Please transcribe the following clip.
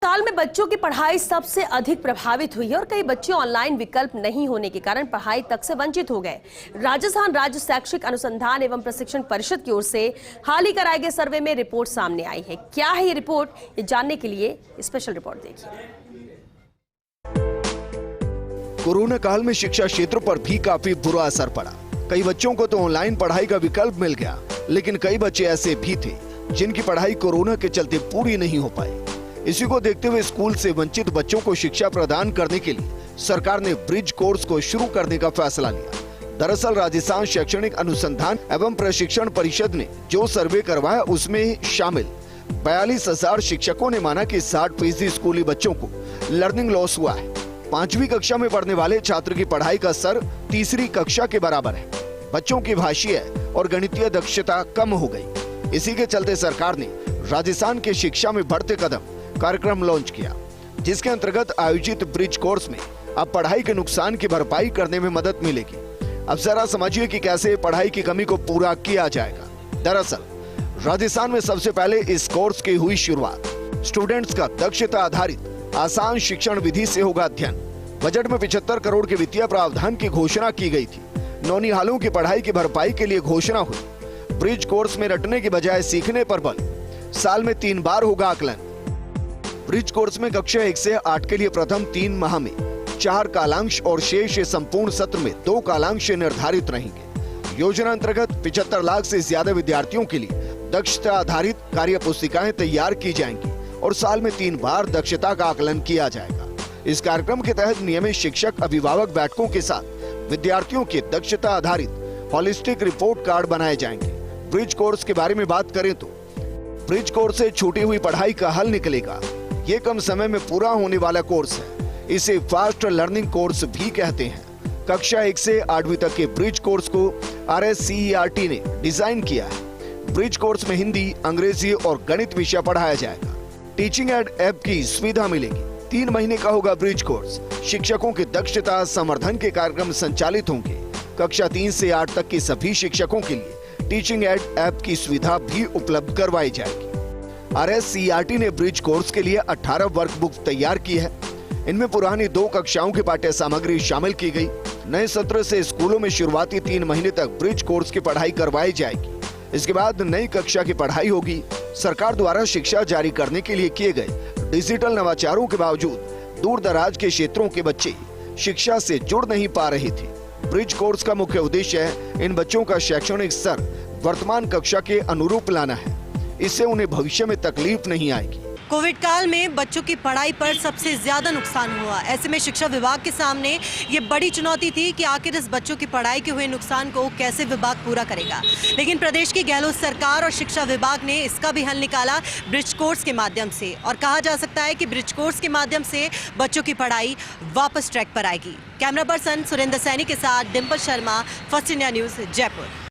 साल में बच्चों की पढ़ाई सबसे अधिक प्रभावित हुई है और कई बच्चे ऑनलाइन विकल्प नहीं होने के कारण पढ़ाई तक से वंचित हो गए। राजस्थान राज्य शैक्षिक अनुसंधान एवं प्रशिक्षण परिषद की ओर से हाल ही कराए गए सर्वे में रिपोर्ट सामने आई है। क्या है ये रिपोर्ट, ये जानने के लिए स्पेशल रिपोर्ट देखिए। कोरोना काल में शिक्षा क्षेत्र पर भी काफी बुरा असर पड़ा। कई बच्चों को तो ऑनलाइन पढ़ाई का विकल्प मिल गया, लेकिन कई बच्चे ऐसे भी थे जिनकी पढ़ाई कोरोना के चलते पूरी नहीं हो पाई। इसी को देखते हुए स्कूल से वंचित बच्चों को शिक्षा प्रदान करने के लिए सरकार ने ब्रिज कोर्स को शुरू करने का फैसला लिया। दरअसल राजस्थान शैक्षणिक अनुसंधान एवं प्रशिक्षण परिषद ने जो सर्वे करवाया उसमें शामिल 42,000 शिक्षकों ने माना कि 60% स्कूली बच्चों को लर्निंग लॉस हुआ है। 5वीं कक्षा में पढ़ने वाले छात्र की पढ़ाई का स्तर तीसरी कक्षा के बराबर है। बच्चों की भाषीय और गणितीय दक्षता कम हो गई। इसी के चलते सरकार ने राजस्थान के शिक्षा में बढ़ते कदम कार्यक्रम लॉन्च किया, जिसके अंतर्गत आयोजित ब्रिज कोर्स में अब पढ़ाई के नुकसान की भरपाई करने में मदद मिलेगी। अब जरा समझिए कि कैसे पढ़ाई की कमी को पूरा किया जाएगा। दरअसल राजस्थान में सबसे पहले इस कोर्स की हुई शुरुआत। स्टूडेंट्स का दक्षता आधारित आसान शिक्षण विधि से होगा अध्ययन। बजट में 75 करोड़ के वित्तीय प्रावधान की घोषणा की गई थी। नौनिहालों की पढ़ाई की भरपाई के लिए घोषणा हुई। ब्रिज कोर्स में रटने की बजाय सीखने पर बल। साल में 3 बार होगा आकलन। ब्रिज कोर्स में कक्षा 1 से 8 के लिए प्रथम 3 माह में 4 कालांश और शेष संपूर्ण सत्र में 2 कालांश निर्धारित रहेंगे। योजना अंतर्गत 75 लाख से ज्यादा विद्यार्थियों के लिए दक्षता आधारित कार्य पुस्तिकाएं तैयार की जाएंगी और साल में 3 बार दक्षता का आकलन किया जाएगा। इस कार्यक्रम के तहत नियमित शिक्षक अभिभावक बैठकों के साथ विद्यार्थियों के दक्षता आधारित हॉलिस्टिक रिपोर्ट कार्ड बनाए जाएंगे। ब्रिज कोर्स के बारे में बात करें तो ब्रिज कोर्स से छूटी हुई पढ़ाई का हल निकलेगा। ये कम समय में पूरा होने वाला कोर्स है। इसे फास्ट लर्निंग कोर्स भी कहते हैं। कक्षा 1 से 8वीं तक के ब्रिज कोर्स को RSCERT ने डिजाइन किया है। ब्रिज कोर्स में हिंदी, अंग्रेजी और गणित विषय पढ़ाया जाएगा। टीचिंग एड ऐप की सुविधा मिलेगी। 3 महीने का होगा ब्रिज कोर्स। शिक्षकों की दक्षता संवर्धन के कार्यक्रम संचालित होंगे। कक्षा 3 से 8 तक के सभी शिक्षकों के लिए टीचिंग एड ऐप की सुविधा भी उपलब्ध करवाई जाएगी। RSCERT ने ब्रिज कोर्स के लिए 18 वर्कबुक तैयार की है। इनमें पुरानी 2 कक्षाओं की पाठ्य सामग्री शामिल की गई। नए सत्र से स्कूलों में शुरुआती 3 महीने तक ब्रिज कोर्स की पढ़ाई करवाई जाएगी। इसके बाद नई कक्षा की पढ़ाई होगी। सरकार द्वारा शिक्षा जारी करने के लिए किए गए डिजिटल नवाचारों के बावजूद दूर दराज के क्षेत्रों के बच्चे शिक्षा से जुड़ नहीं पा रहे थे। ब्रिज कोर्स का मुख्य उद्देश्य है इन बच्चों का शैक्षणिक स्तर वर्तमान कक्षा के अनुरूप लाना है। इससे उन्हें भविष्य में तकलीफ नहीं आएगी। कोविड काल में बच्चों की पढ़ाई पर सबसे ज्यादा नुकसान हुआ। ऐसे में शिक्षा विभाग के सामने ये बड़ी चुनौती थी कि आखिर इस बच्चों की पढ़ाई के हुए नुकसान को कैसे विभाग पूरा करेगा। लेकिन प्रदेश की गहलोत सरकार और शिक्षा विभाग ने इसका भी हल निकाला ब्रिज कोर्स के माध्यम से। और कहा जा सकता है कि ब्रिज कोर्स के माध्यम से बच्चों की पढ़ाई वापस ट्रैक पर आएगी। कैमरा पर्सन सुरेंद्र सैनी के साथ Dimple Sharma, first India news, Jaipur.